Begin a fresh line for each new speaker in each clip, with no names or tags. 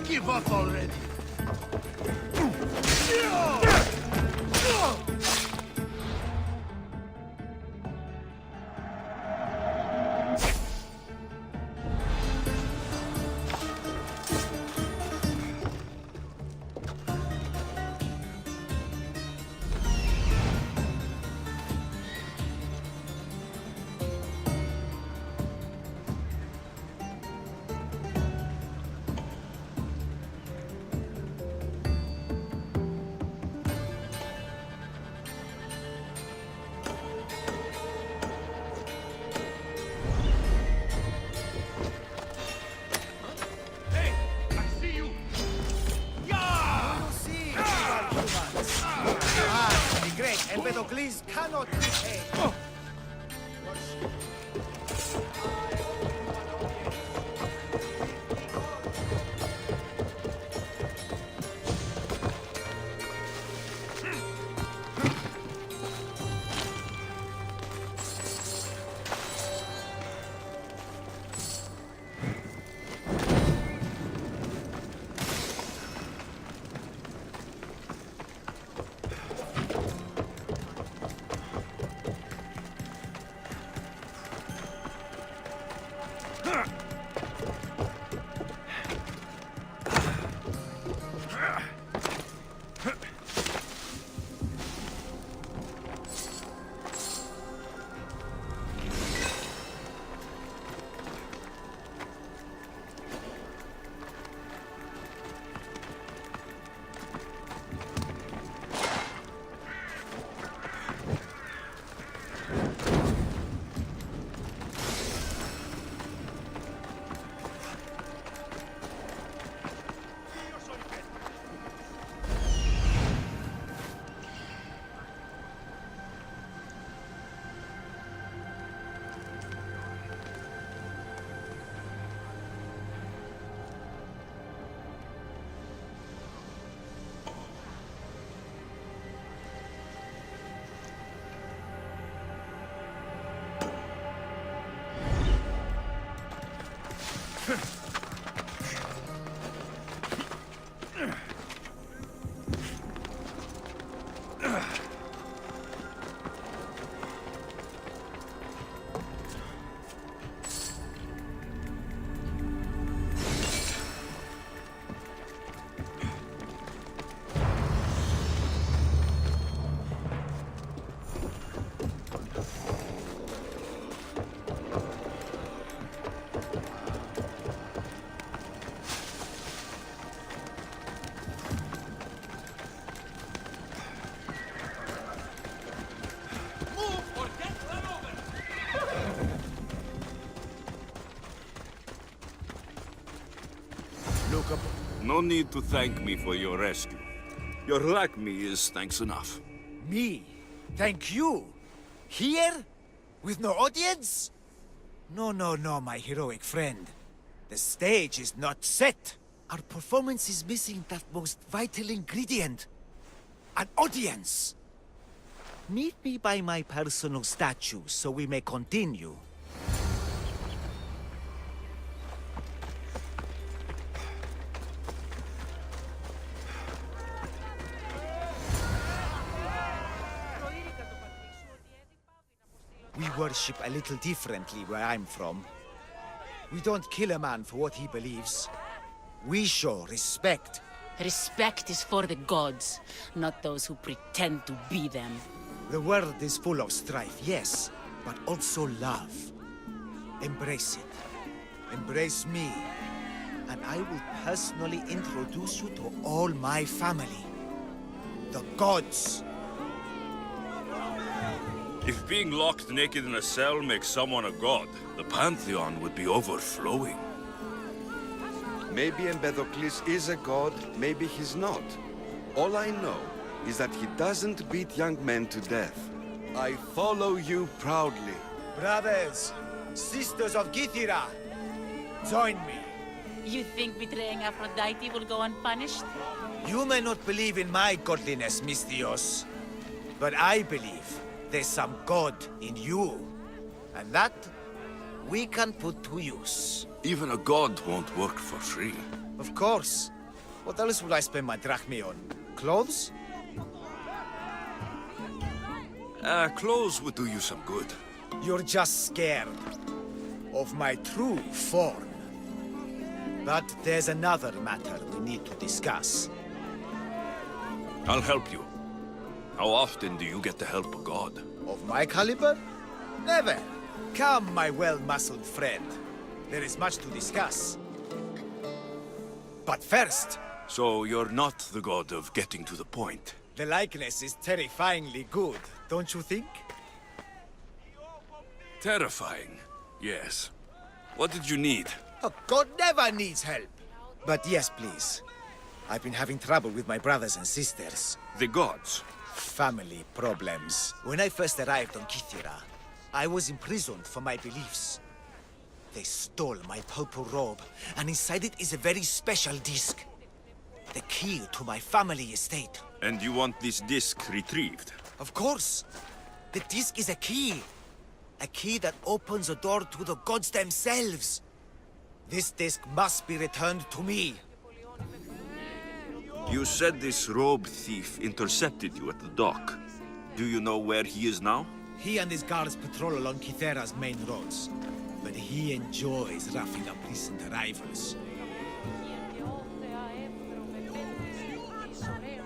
Give up already.
Empedocles cannot repay.
No need to thank me for your rescue. Your lack me is thanks enough.
Me? Thank you? Here? With no audience? No, my heroic friend. The stage is not set. Our performance is missing that most vital ingredient. An audience. Meet me by my personal statue so we may continue. worship a little differently where I'm from. We don't kill a man for what he believes. We show respect.
Respect is for the gods, not those who pretend to be them.
The world is full of strife, yes, but also love. Embrace it. Embrace me. And I will personally introduce you to all my family. The gods.
If being locked naked in a cell makes someone a god, the pantheon would be overflowing.
Maybe Empedocles is a god, maybe he's not. All I know is that he doesn't beat young men to death. I follow you proudly.
Brothers, sisters of Gythira, join me.
You think betraying Aphrodite will go unpunished?
You may not believe in my godliness, misthios, but I believe there's some god in you. And that we can put to use.
Even a god won't work for free.
Of course. What else would I spend my drachmae on? Clothes?
Clothes would do you some good.
You're just scared of my true form. But there's another matter we need to discuss.
I'll help you. How often do you get to help a god?
Of my caliber? Never. Come, my well-muscled friend. There is much to discuss. But first...
So you're not the god of getting to the point.
The likeness is terrifyingly good, don't you think?
Terrifying, yes. What did you need?
A god never needs help. But yes, please. I've been having trouble with my brothers and sisters.
The gods.
Family problems. When I first arrived on Gythira, I was imprisoned for my beliefs. They stole my purple robe, and inside it is a very special disc. The key to my family estate.
And you want this disc retrieved?
Of course. The disc is a key. A key that opens a door to the gods themselves. This disc must be returned to me.
You said this robe thief intercepted you at the dock. Do you know where he is now?
He and his guards patrol along Kythera's main roads. But he enjoys roughing up recent arrivals.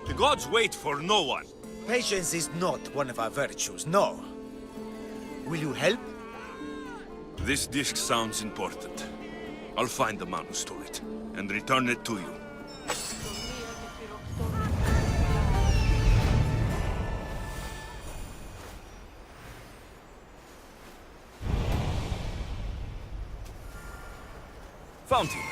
The gods wait for no one.
Patience is not one of our virtues, no. Will you help?
This disc sounds important. I'll find the man who stole it, and return it to you. Found him.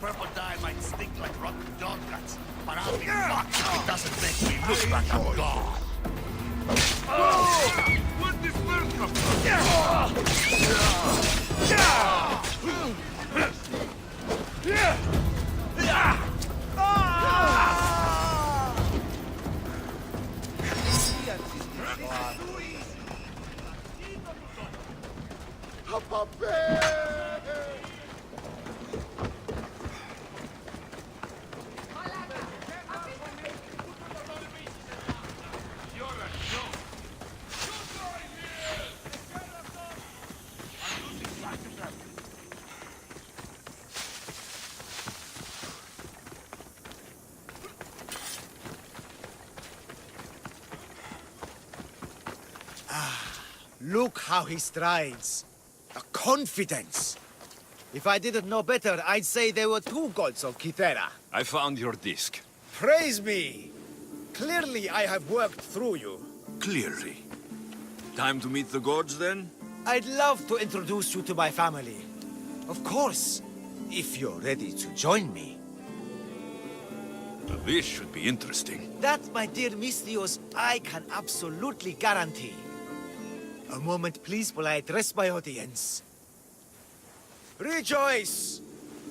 Purple dye might stink like rotten dog guts, but I'll be fucked if it doesn't make me look like a god. Where'd this bird come
Look how he strides. A confidence. If I didn't know better, I'd say there were two gods of Kythera.
I found your disc.
Praise me! Clearly I have worked through you.
Clearly. Time to meet the gods, then?
I'd love to introduce you to my family. Of course, if you're ready to join me.
This should be interesting.
That, my dear misthios, I can absolutely guarantee. A moment, please, while I address my audience. Rejoice!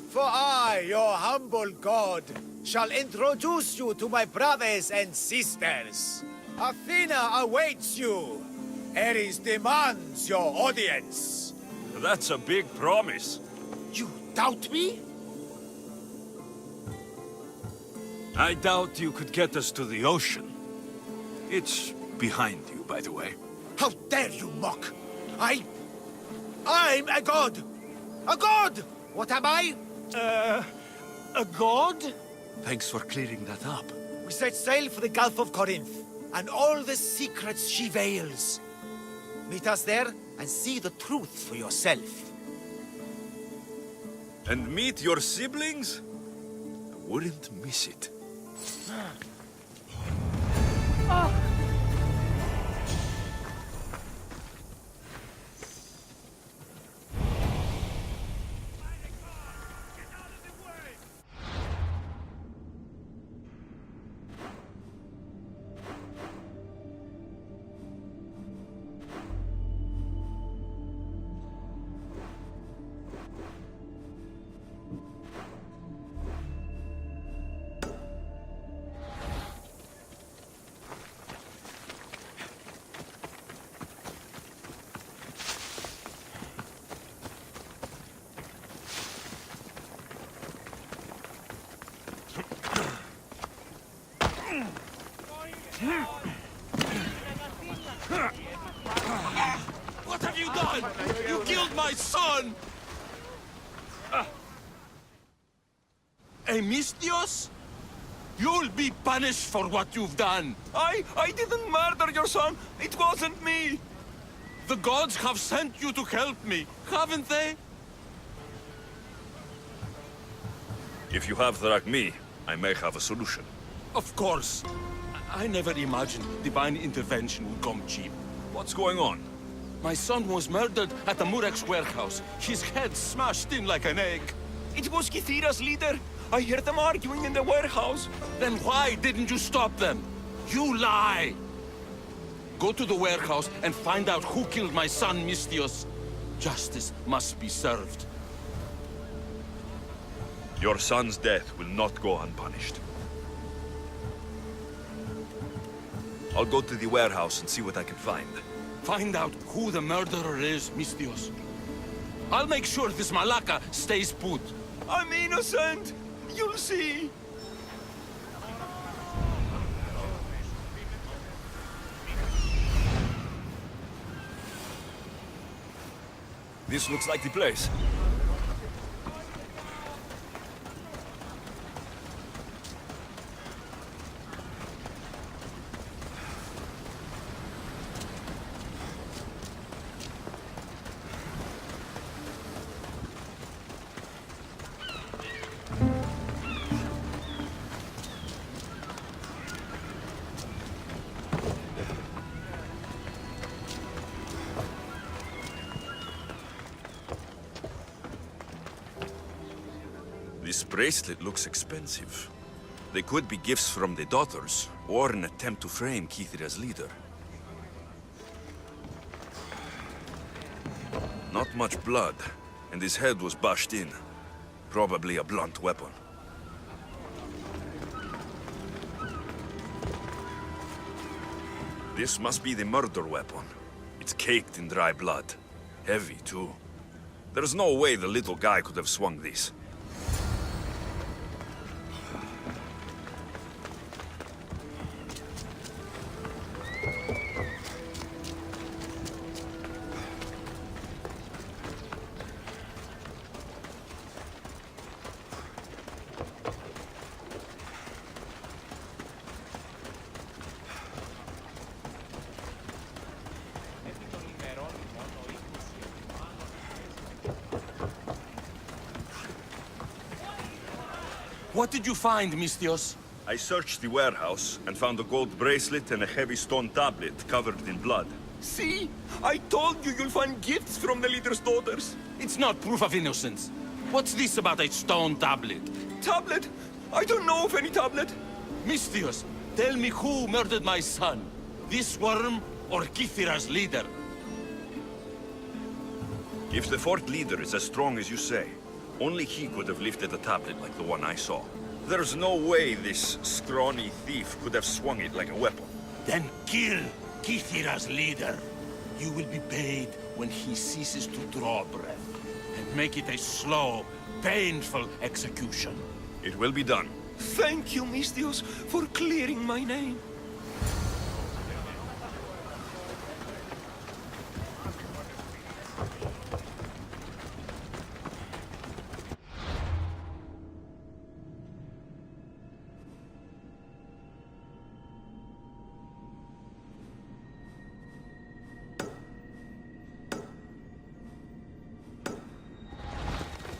For I, your humble god, shall introduce you to my brothers and sisters. Athena awaits you. Ares demands your audience.
That's a big promise.
You doubt me?
I doubt you could get us to the ocean. It's behind you, by the way.
How dare you mock? I'm a god! A god! What am I?
A god? Thanks for clearing that up.
We set sail for the Gulf of Corinth, and all the secrets she veils. Meet us there, and see the truth for yourself.
And meet your siblings? I wouldn't miss it.
What have you done? You killed my son! A misthios? You'll be punished for what you've done. I didn't murder your son. It wasn't me. The gods have sent you to help me, haven't they?
If you have Drachmi, I may have a solution.
Of course. I never imagined divine intervention would come cheap.
What's going on?
My son was murdered at the Murex warehouse. His head smashed in like an egg. It was Kythira's leader. I heard them arguing in the warehouse. Then why didn't you stop them? You lie! Go to the warehouse and find out who killed my son, Misthios. Justice must be served.
Your son's death will not go unpunished. I'll go to the warehouse and see what I can find.
Find out who the murderer is, Misthios. I'll make sure this Malaka stays put. I'm innocent! You'll see!
This looks like the place. This bracelet looks expensive. They could be gifts from the daughters, or an attempt to frame Kythira's leader. Not much blood, and his head was bashed in. Probably a blunt weapon. This must be the murder weapon. It's caked in dry blood. Heavy, too. There's no way the little guy could have swung this.
What did you find, Misthios?
I searched the warehouse and found a gold bracelet and a heavy stone tablet covered in blood.
See? I told you you'll find gifts from the leader's daughters. It's not proof of innocence. What's this about a stone tablet? Tablet? I don't know of any tablet. Misthios, tell me who murdered my son. This worm or Kythira's leader?
If the fort leader is as strong as you say, only he could have lifted a tablet like the one I saw. There's no way this scrawny thief could have swung it like a weapon.
Then kill Kithira's leader. You will be paid when he ceases to draw breath. And make it a slow, painful execution.
It will be done.
Thank you, misthios, for clearing my name.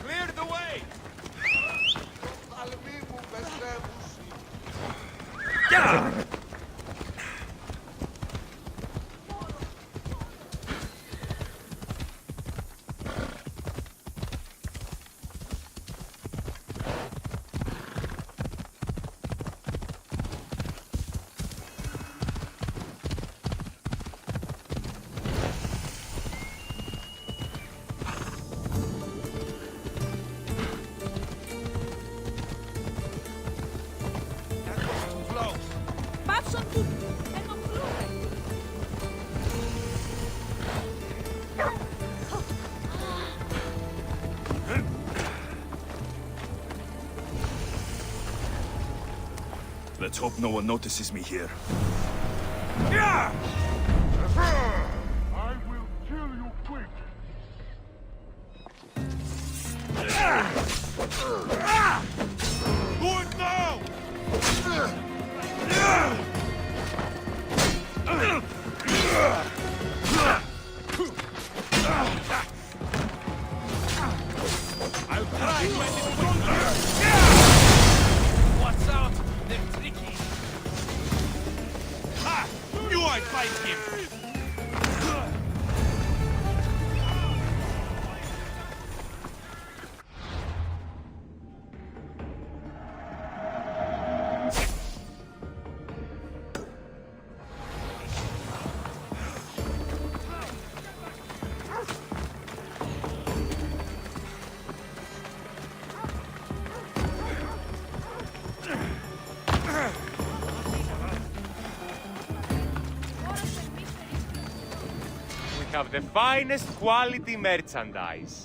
Clear the way!
Πάψον του! Ενοχλούμε!
Let's hope no one notices me here.
Yeah!
I will kill you quick.
Do it now! I'll try to end it quickly. Watch out! They're tricky. Ha! Knew I'd fight him!
We have the finest quality merchandise.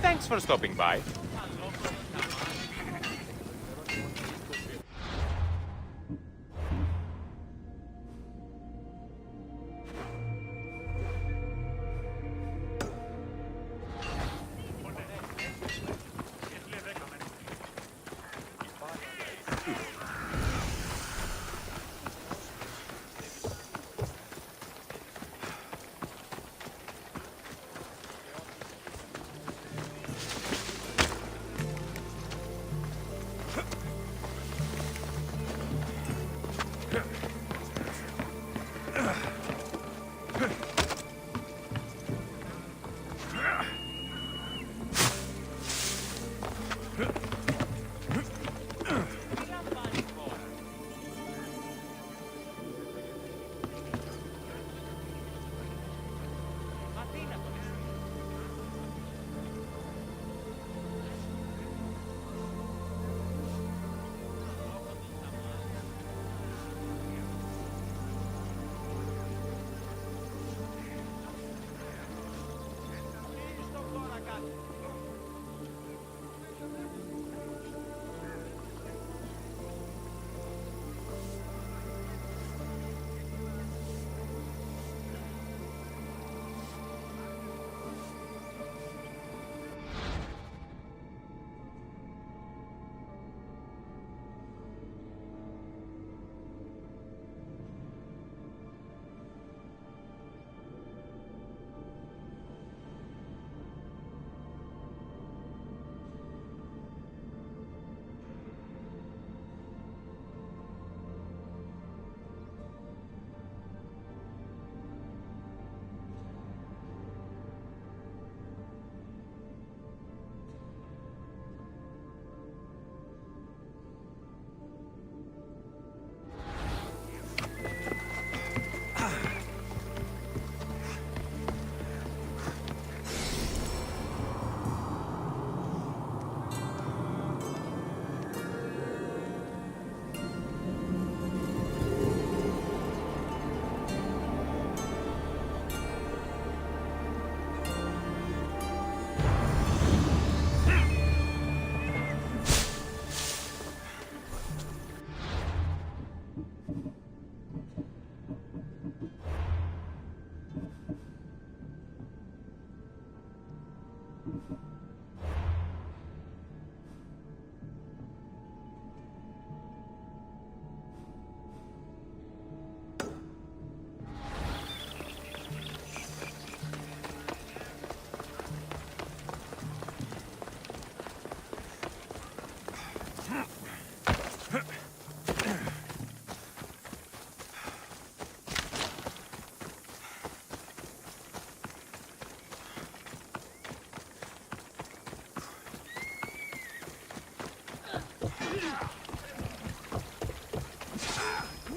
Thanks for stopping by.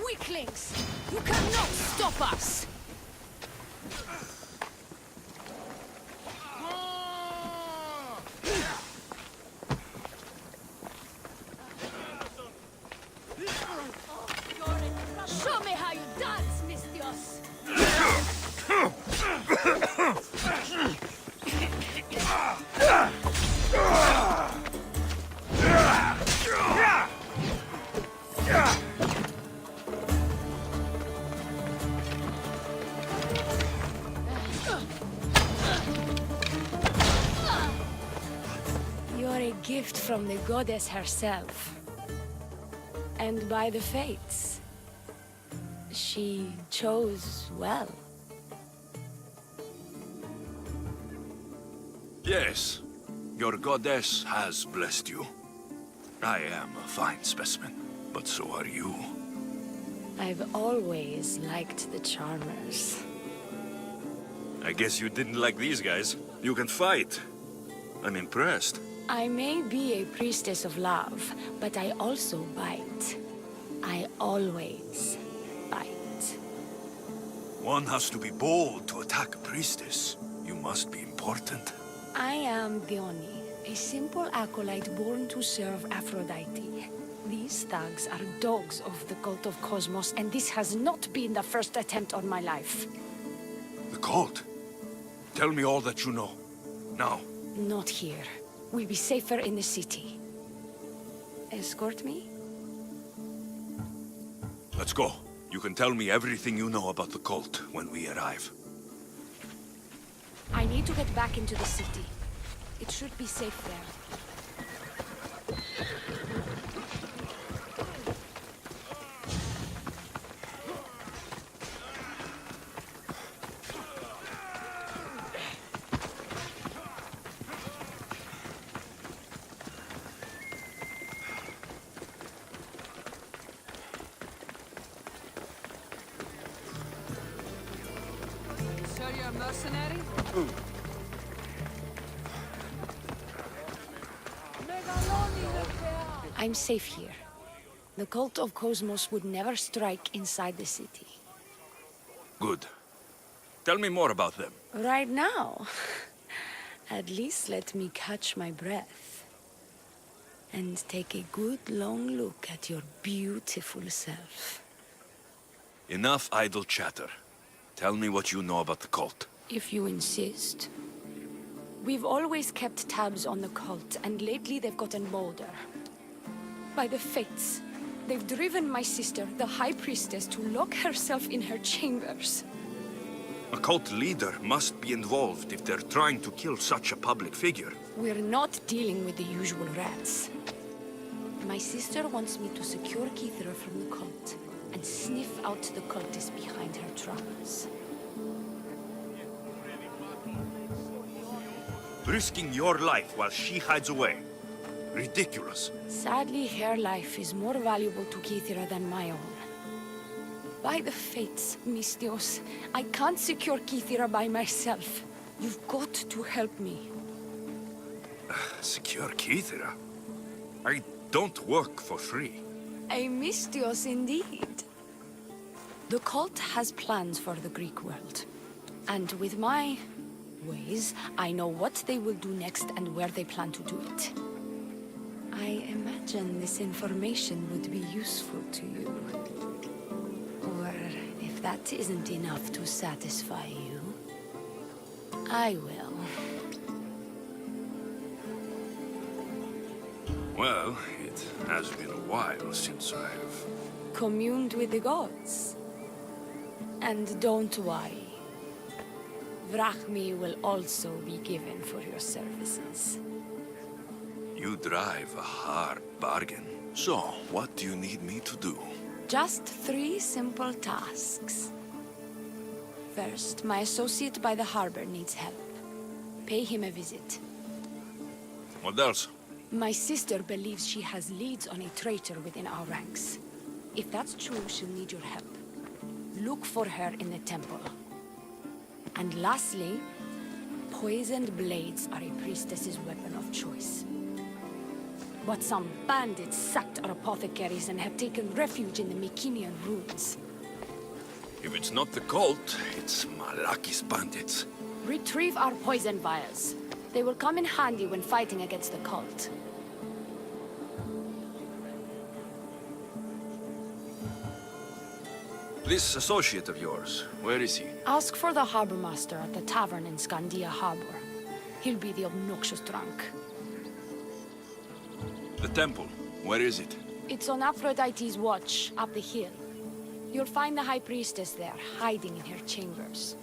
Weaklings! You cannot stop us! Show me how you dance, misthios! You're a gift from the goddess herself. And by the fates, she chose well.
Yes, your goddess has blessed you. I am a fine specimen, but so are you.
I've always liked the charmers.
I guess you didn't like these guys. You can fight. I'm impressed.
I may be a priestess of love, but I also bite. I always bite.
One has to be bold to attack a priestess. You must be important.
I am Dione, a simple acolyte born to serve Aphrodite. These thugs are dogs of the cult of Cosmos, and this has not been the first attempt on my life.
The cult? Tell me all that you know. Now.
Not here. We'll be safer in the city. Escort me?
Let's go. You can tell me everything you know about the cult when we arrive.
I need to get back into the city. It should be safe there.
Sure you're a mercenary?
I'm safe here. The cult of Cosmos would never strike inside the city.
Good. Tell me more about them.
Right now? At least let me catch my breath. And take a good long look at your beautiful self.
Enough idle chatter. Tell me what you know about the cult.
If you insist. We've always kept tabs on the cult, and lately they've gotten bolder. By the fates, they've driven my sister, the High Priestess, to lock herself in her chambers.
A cult leader must be involved if they're trying to kill such a public figure.
We're not dealing with the usual rats. My sister wants me to secure Kithra from the cult, and sniff out the cultists behind her troubles.
Risking your life while she hides away. Ridiculous.
Sadly, her life is more valuable to Kithra than my own. By the fates, misthios, I can't secure Kithra by myself. You've got to help me.
Secure Kithra? I don't work for free.
A misthios indeed. The cult has plans for the Greek world. And with my ways, I know what they will do next and where they plan to do it. I imagine this information would be useful to you. Or if that isn't enough to satisfy you, I will.
Well, it has been a while since I've...
Communed with the gods. And don't worry. Vrachmi will also be given for your services.
You drive a hard bargain. So, what do you need me to do?
Just 3 simple tasks. First, my associate by the harbor needs help. Pay him a visit.
What else?
My sister believes she has leads on a traitor within our ranks. If that's true, she'll need your help. Look for her in the temple. And lastly, poisoned blades are a priestess's weapon of choice. But some bandits sacked our apothecaries and have taken refuge in the Mycenaean ruins.
If it's not the cult, it's Malakis bandits.
Retrieve our poison vials. They will come in handy when fighting against the cult.
This associate of yours, where is he?
Ask for the harbor master at the tavern in Scandia Harbor. He'll be the obnoxious drunk.
The temple, where is it?
It's on Aphrodite's watch, up the hill. You'll find the High Priestess there, hiding in her chambers.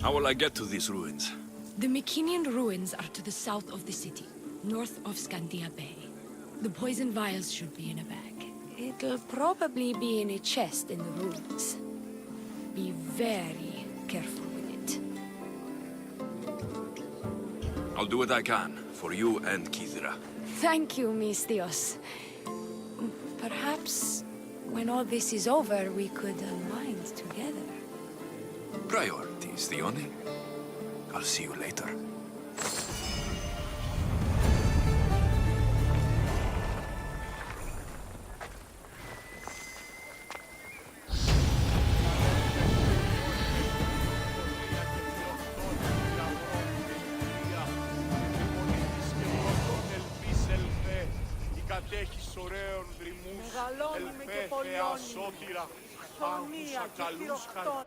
How will I get to these ruins?
The Mycenaean ruins are to the south of the city, north of Scandia Bay. The poison vials should be in a bag. It'll probably be in a chest in the ruins. Be very careful with it.
I'll do what I can, for you and Kithira.
Thank you, misthios. Perhaps, when all this is over, we could unwind together.
Priorities, Theone. I'll see you later.
Μεγαλώνουμε και πολιώνουμε. Χωνία και χειροκτώνα.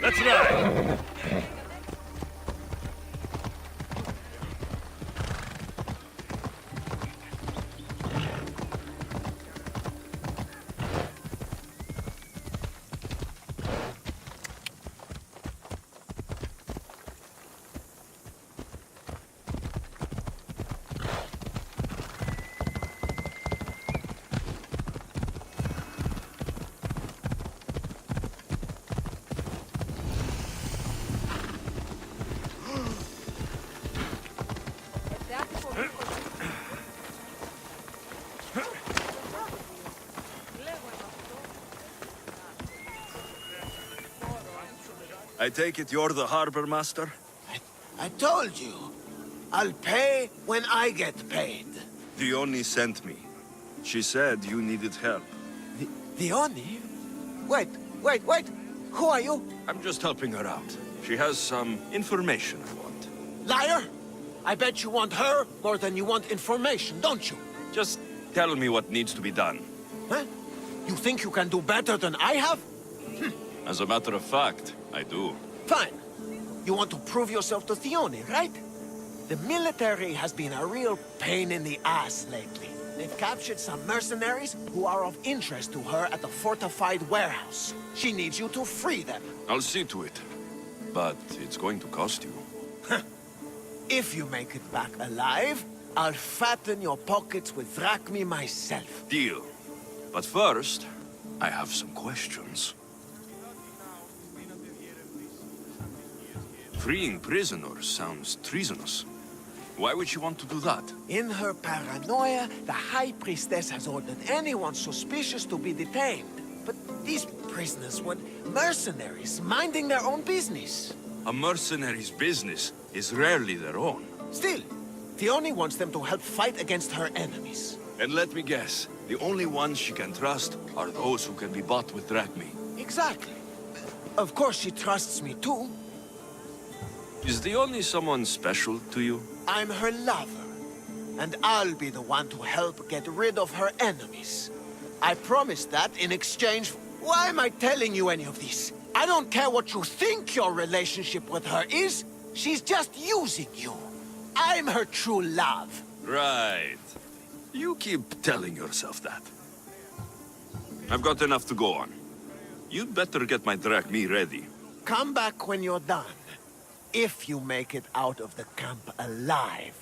Let's ride! I take it you're the harbor master?
I told you. I'll pay when I get paid.
Theone sent me. She said you needed help.
Theone? Wait. Who are you?
I'm just helping her out. She has some information I want.
Liar! I bet you want her more than you want information, don't you?
Just tell me what needs to be done.
Huh? You think you can do better than I have?
As a matter of fact, I do.
Fine. You want to prove yourself to Theone, right? The military has been a real pain in the ass lately. They've captured some mercenaries who are of interest to her at the fortified warehouse. She needs you to free them.
I'll see to it. But it's going to cost you.
If you make it back alive, I'll fatten your pockets with drachmi myself.
Deal. But first, I have some questions. Freeing prisoners sounds treasonous. Why would she want to do that?
In her paranoia, the High Priestess has ordered anyone suspicious to be detained. But these prisoners were mercenaries, minding their own business.
A mercenary's business is rarely their own.
Still, Theone wants them to help fight against her enemies.
And let me guess, the only ones she can trust are those who can be bought with drachmi.
Exactly. Of course she trusts me too.
Is Dione someone special to you?
I'm her lover, and I'll be the one to help get rid of her enemies. I promise that in exchange for... Why am I telling you any of this? I don't care what you think your relationship with her is. She's just using you. I'm her true love.
Right. You keep telling yourself that. I've got enough to go on. You'd better get my drachmi ready.
Come back when you're done. If you make it out of the camp alive.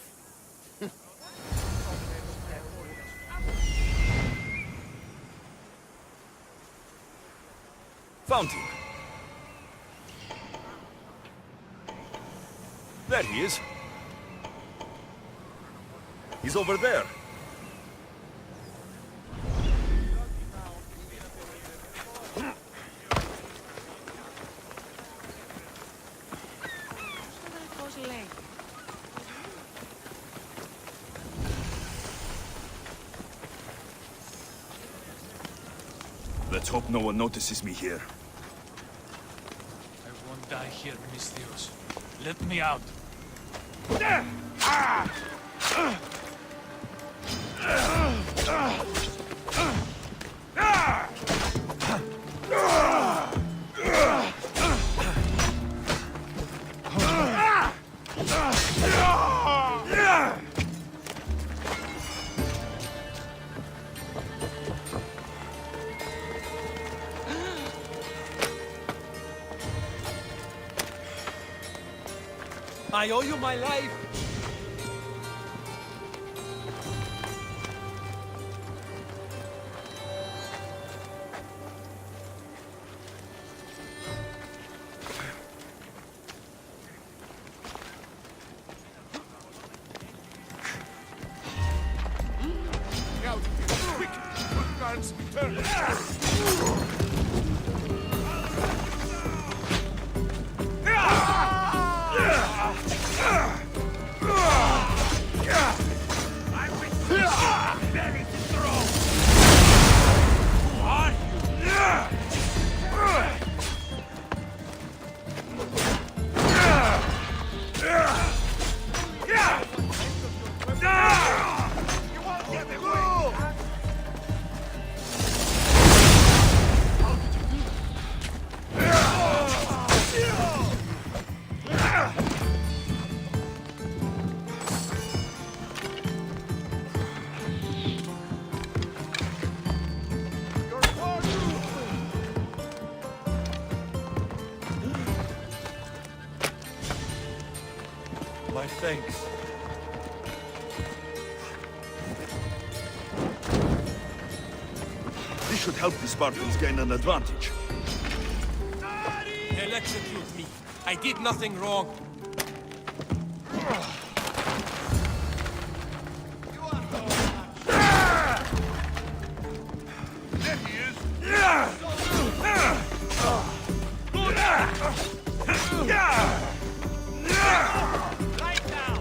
Found him. There he is. He's over there. Let's hope no one notices me here.
I won't die here, misthios. Let me out.
I owe you my life.
Now, quick! Good guards, turn!
My thanks.
This should help the Spartans gain an advantage.
They'll execute me. I did nothing wrong.
There he is! Right now!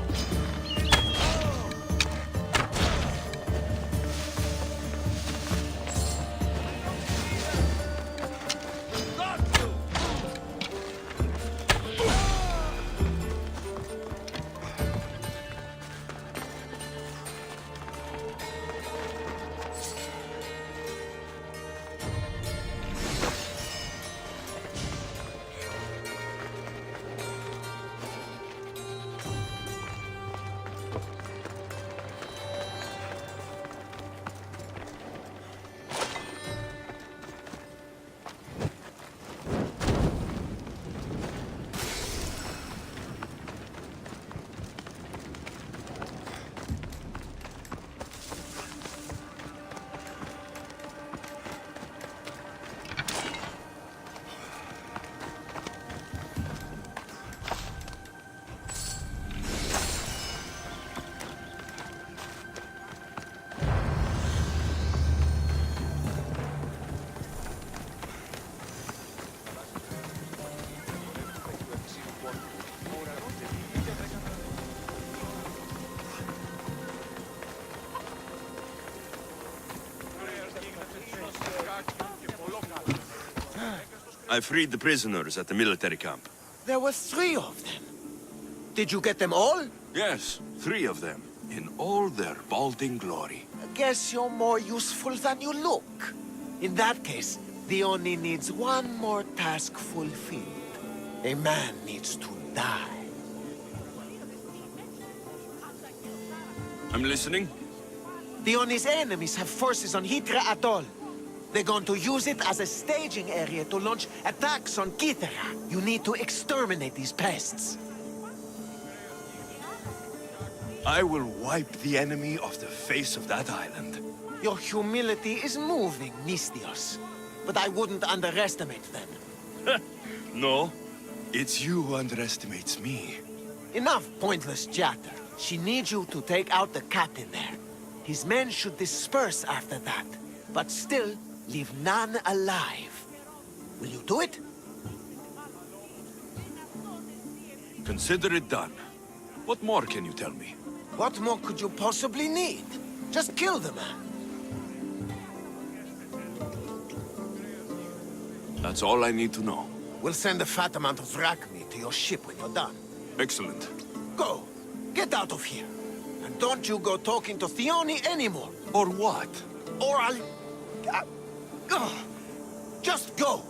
I freed the prisoners at the military camp.
There were 3 of them. Did you get them all?
Yes, 3 of them, in all their balding glory.
I guess you're more useful than you look. In that case, the Oni needs one more task fulfilled. A man needs to die.
I'm listening.
The Oni's enemies have forces on Hydra Atoll. They're going to use it as a staging area to launch attacks on Kythera. You need to exterminate these pests.
I will wipe the enemy off the face of that island.
Your humility is moving, misthios. But I wouldn't underestimate them.
No, it's you who underestimates me.
Enough pointless chatter. She needs you to take out the captain there. His men should disperse after that, but still leave none alive. Will you do it?
Consider it done. What more can you tell me?
What more could you possibly need? Just kill the man.
That's all I need to know.
We'll send a fat amount of rack meat to your ship when you're done.
Excellent.
Go. Get out of here. And don't you go talking to Theoni anymore.
Or what?
Or I'll... just go.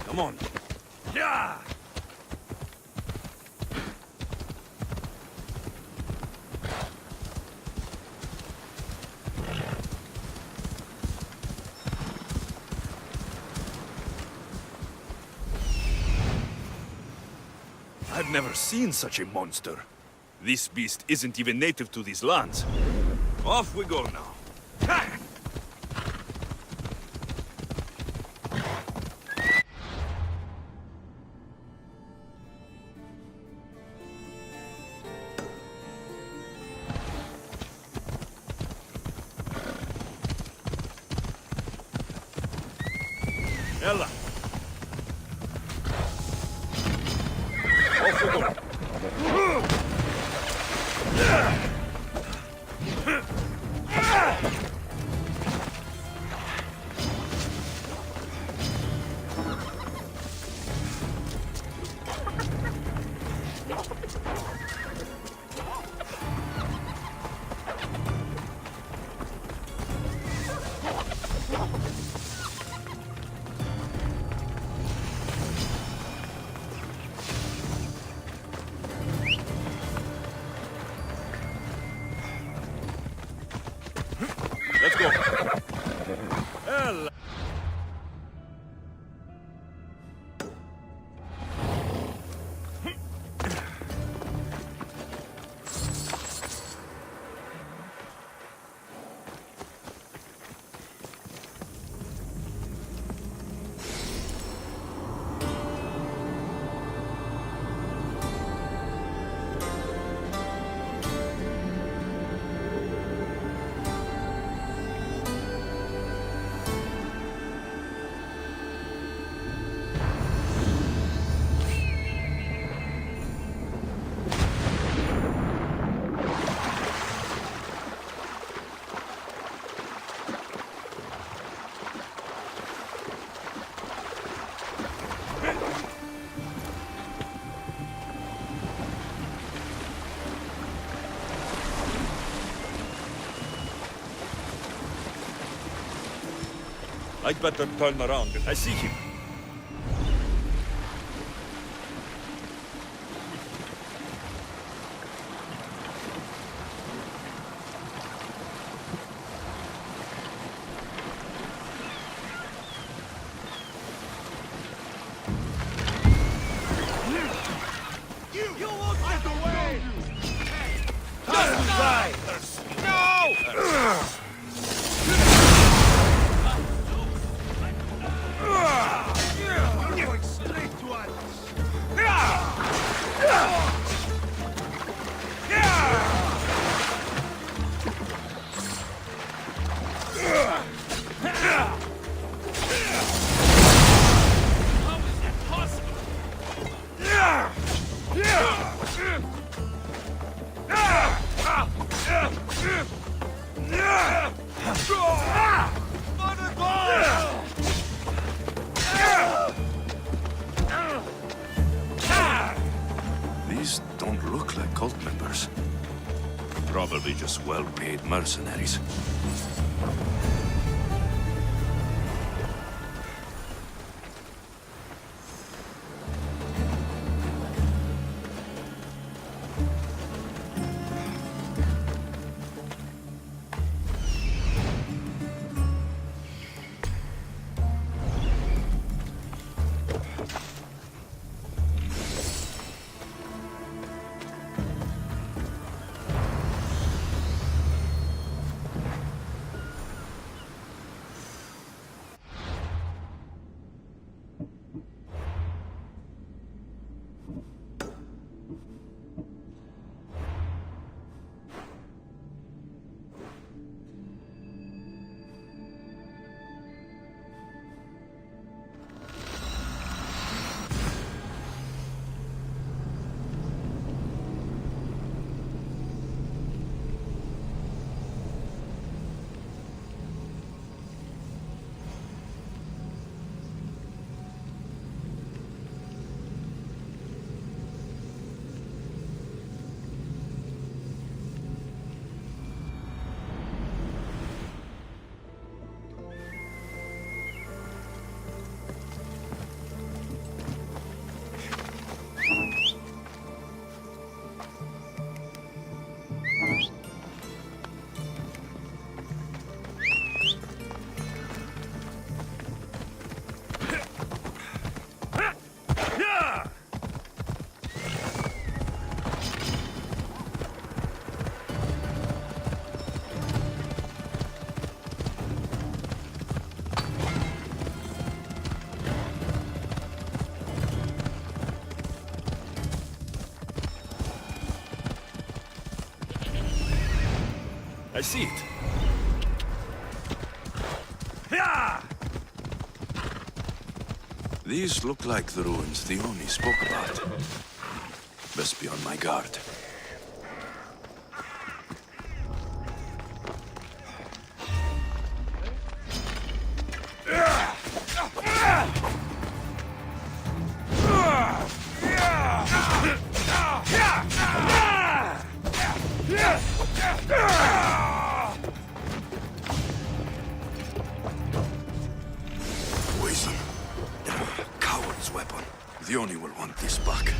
Come on. Yeah! I've never seen such a monster. This beast isn't even native to these lands. Off we go now. Ha! Ella. Off we go. I'd better turn around. I see him. These don't look like cult members. Probably just well-paid mercenaries. I see it. These look like the ruins Theoni spoke about. Best be on my guard. Poison. Coward's weapon. Theoni will want this back.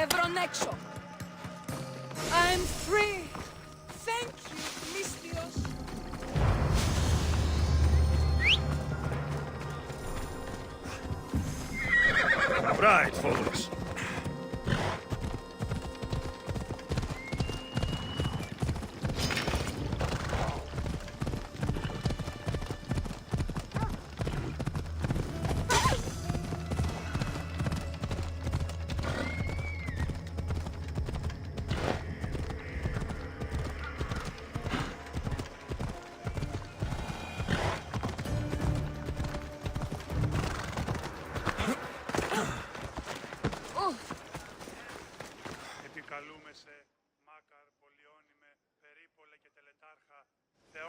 Evron έξω. I'm free. Thank you, misthios.
Right, folks.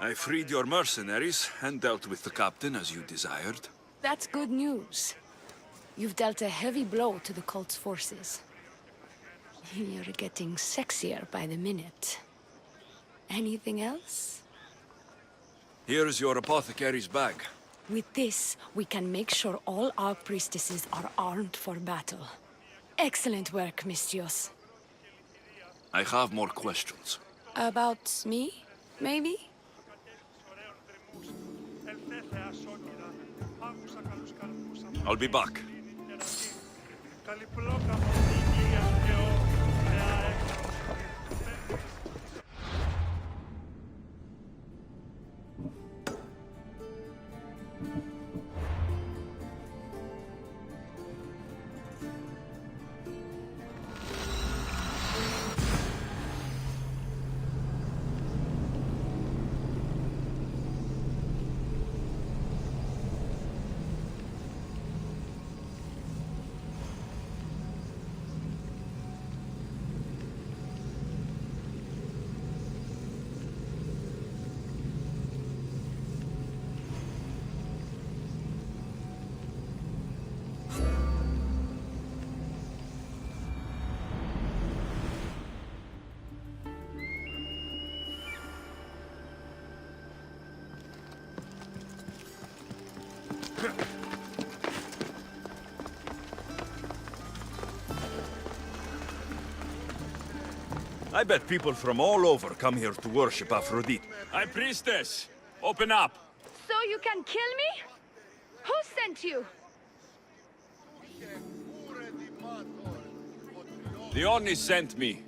I freed your mercenaries and dealt with the captain as you desired.
That's good news. You've dealt a heavy blow to the cult's forces. You're getting sexier by the minute. Anything else?
Here's your apothecary's bag.
With this, we can make sure all our priestesses are armed for battle. Excellent work, misthios.
I have more questions.
About me, maybe?
I'll be back. I bet people from all over come here to worship Aphrodite.
High priestess, open up.
So you can kill me? Who sent you?
Leonis sent me.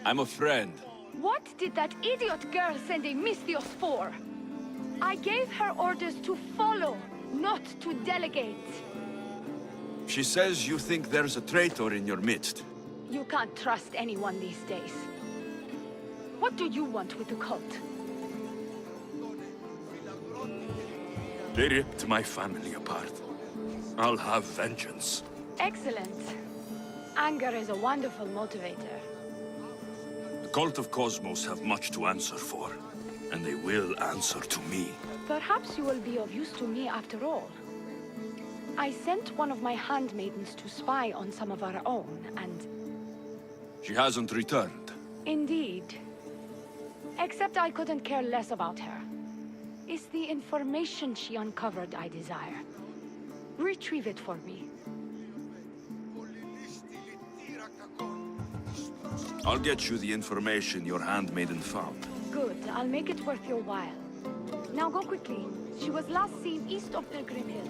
I'm a friend.
What did that idiot girl send a misthios for? I gave her orders to follow, not to delegate.
She says you think there's a traitor in your midst.
You can't trust anyone these days. What do you want with the cult?
They ripped my family apart. I'll have vengeance.
Excellent. Anger is a wonderful motivator.
The cult of Cosmos have much to answer for, and they will answer to me.
Perhaps you will be of use to me after all. I sent one of my handmaidens to spy on some of our own, and...
She hasn't returned.
Indeed. Except I couldn't care less about her. It's the information she uncovered I desire. Retrieve it for me.
I'll get you the information your handmaiden found.
Good. I'll make it worth your while. Now go quickly. She was last seen east of Pilgrim Hill.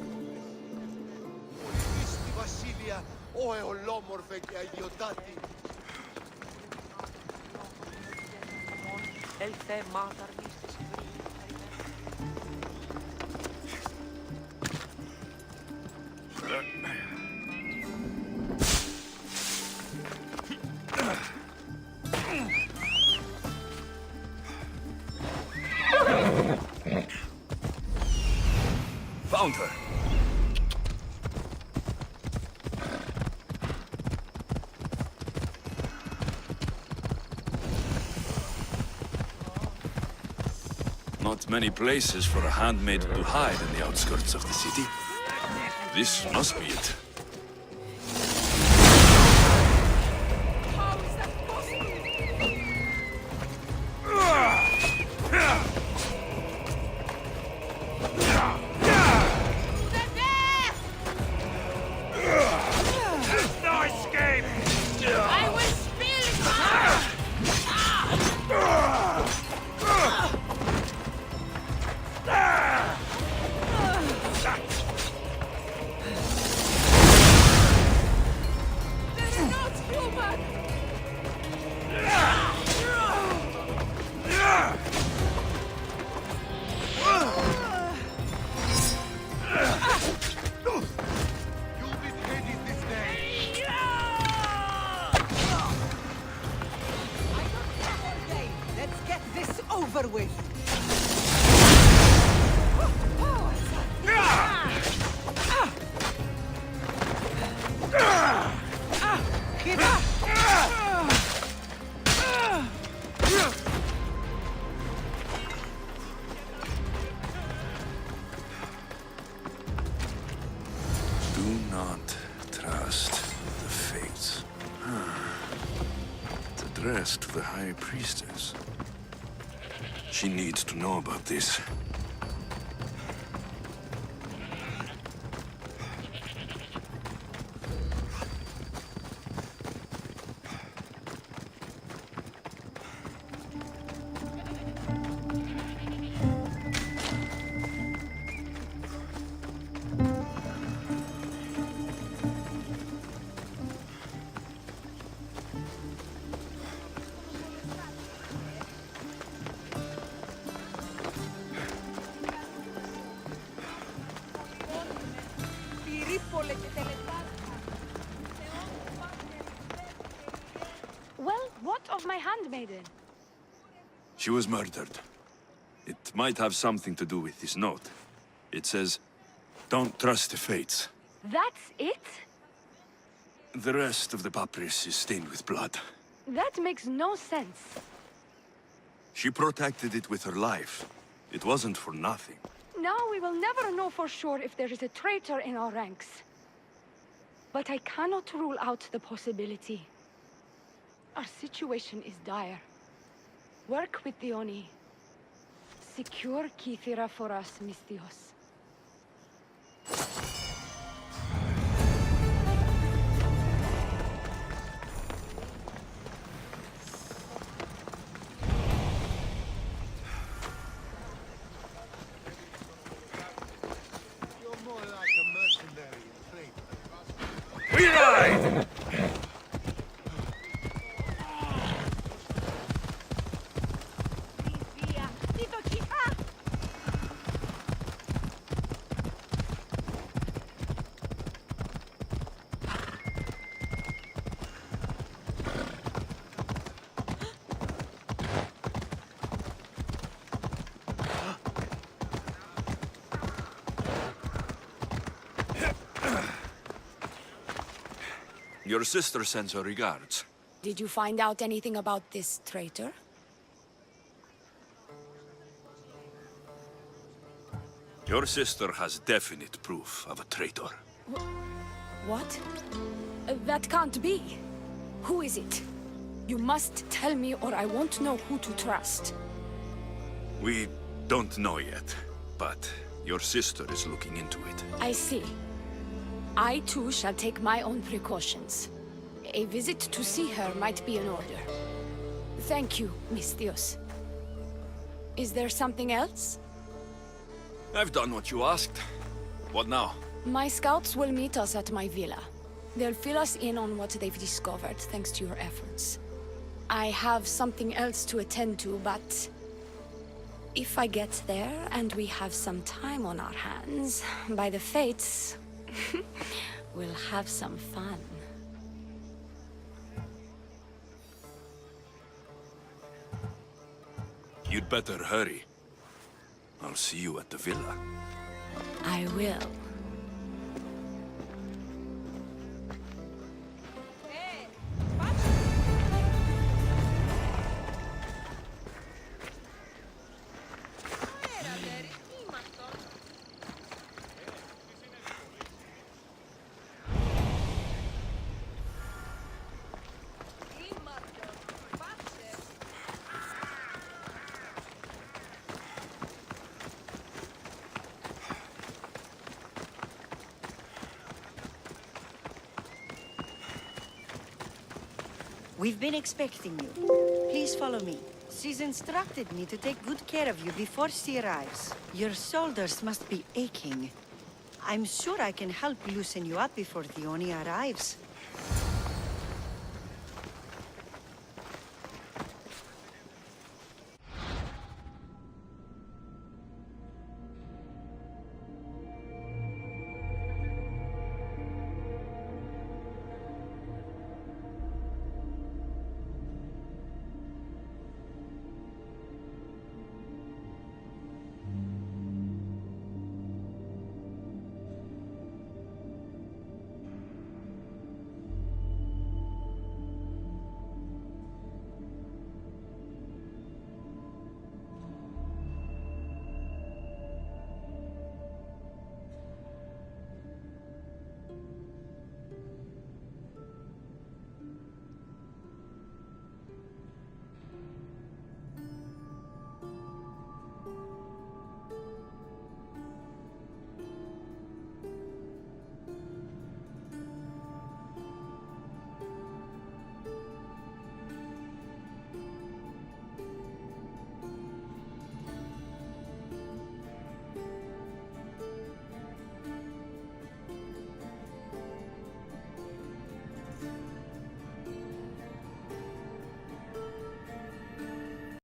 Found her. Not many places for a handmaid to hide in the outskirts of the city. This must be it.
How is that possible?
No escape!
I
not trust the fates. It's addressed to the High Priestess. She needs to know about this.
Well, what of my handmaiden?
She was murdered. It might have something to do with this note. It says, "Don't trust the fates."
That's it?
The rest of the papyrus is stained with blood.
That makes no sense.
She protected it with her life. It wasn't for nothing.
Now we will never know for sure if there is a traitor in our ranks. But I cannot rule out the possibility. Our situation is dire. Work with the Oni. Secure Kythera for us, misthios.
You're more like a mercenary, a traitor.
We ride! Your sister sends her regards.
Did you find out anything about this traitor?
Your sister has definite proof of a traitor.
What? That can't be. Who is it? You must tell me or I won't know who to trust.
We don't know yet, but your sister is looking into it.
I see. I too shall take my own precautions. A visit to see her might be in order. Thank you, misthios. Is there something else?
I've done what you asked. What now?
My scouts will meet us at my villa. They'll fill us in on what they've discovered, thanks to your efforts. I have something else to attend to, but... if I get there and we have some time on our hands, by the fates, we'll have some fun.
You'd better hurry. I'll see you at the villa.
I will.
We've been expecting you. Please follow me. She's instructed me to take good care of you before she arrives. Your shoulders must be aching. I'm sure I can help loosen you up before the Oni arrives.